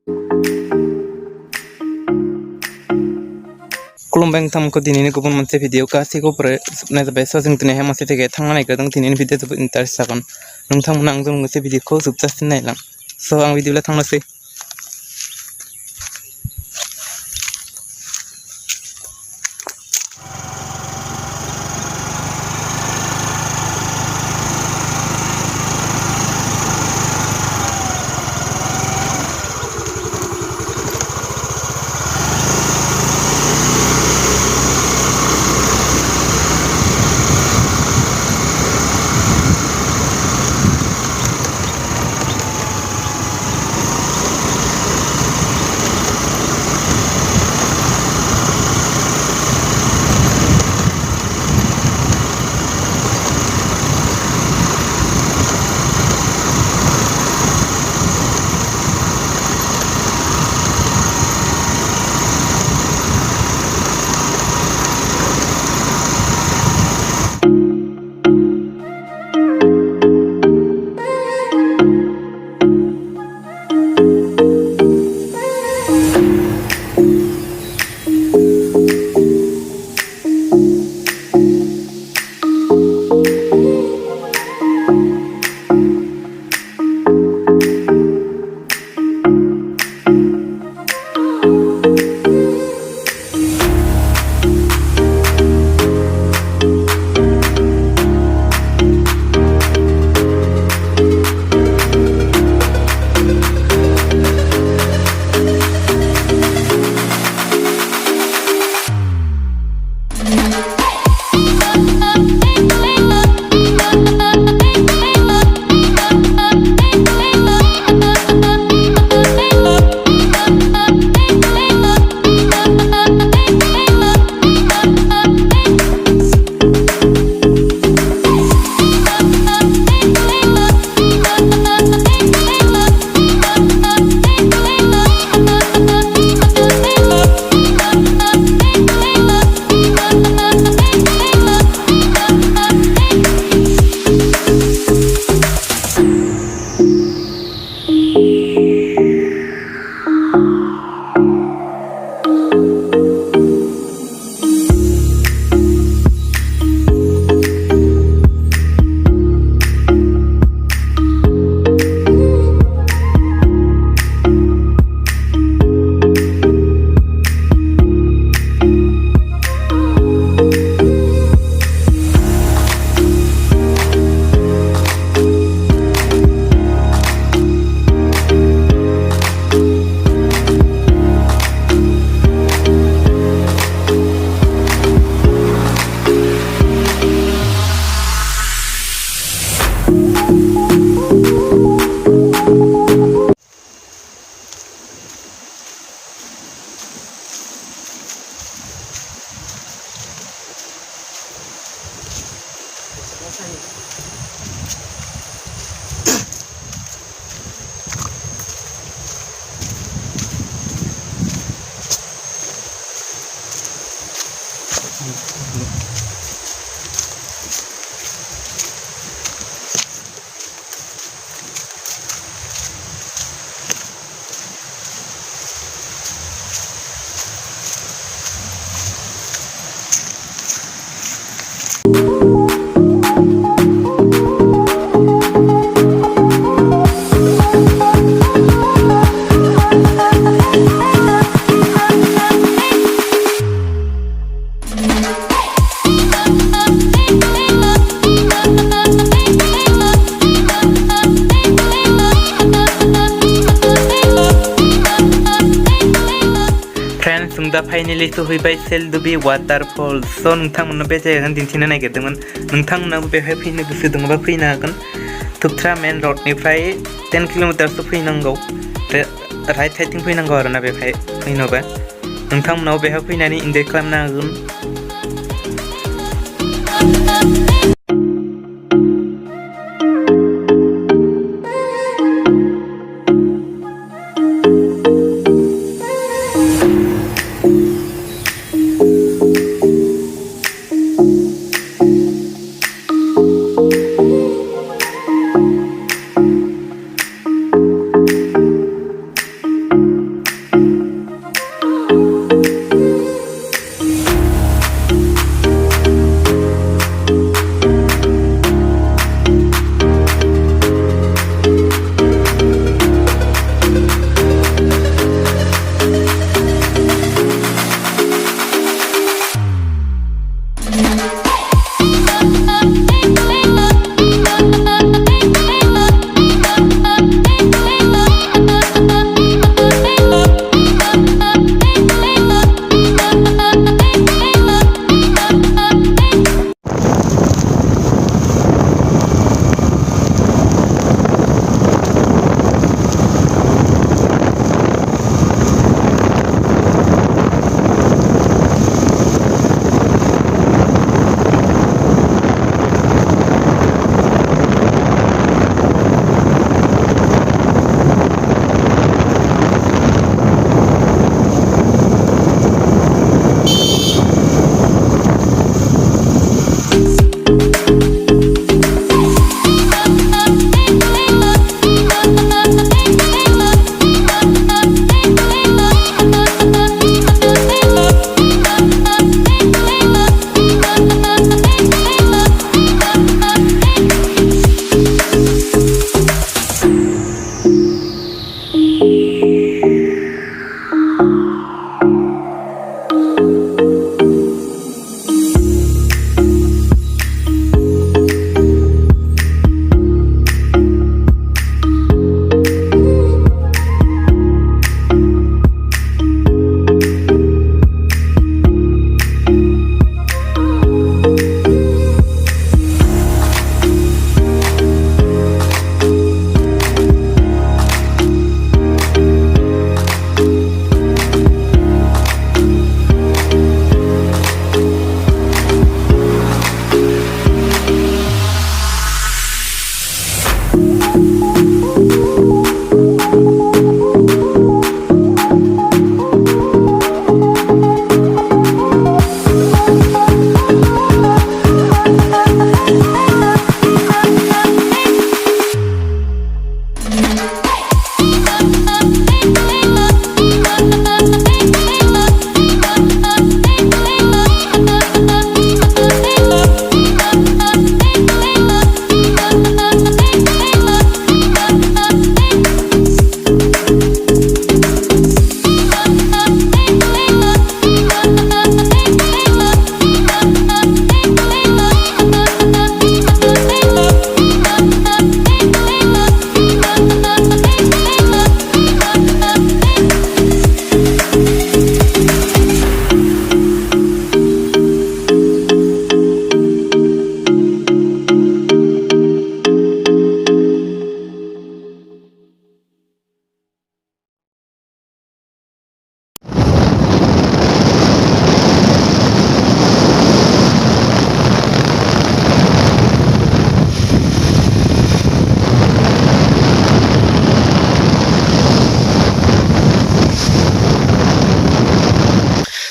खुलुमबाय नोंथांमोनखौ दिनैनि गुबुन मोनसे भिडिअ गासैखौ जोबनाय जाबाय स' जों दिनैहाय मोनसे जायगायाव थांनो नागिरदों दिनैनि भिडिअ जोबोद इन्टारेस्ट जागोन नोंथांमोना आंजों मोनसे भिडिअखौ जोबजासिम नायलां स' आं बिदिब्ला थांनोसै जों दा फाइनाली सहैबाय सेलदुबि वाटारफल स' नोंथांमोननो बे जायगाखौ दिन्थिनो नागिरदोंमोन नोंथांमोनाबो बेवहाय फैनो गोसो दङबा फैनो हागोन थुबथ्रा मेन रडनिफ्राय 10 किल'मिटारसो फैनांगौ राइट साइडथिं फैनांगौ आरोना बेवहाय फैनोबा नोंथांमोनाबो बेवहाय फैनानै इन्जय खालामनो हागोन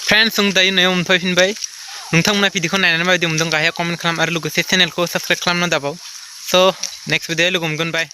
फ्रेंड्स जों दायो न'आव मोनफैफिनबाय नोंथांमोना भिडिअखौ नायनानै माबायदि मोनदों गाहायाव कमेन्ट खालाम आरो लोगोसे चेनेलखौ साबस्क्राइब खालामना दाबाव स' नेक्स्ट भिडिअ लोगो मोनगोन बाय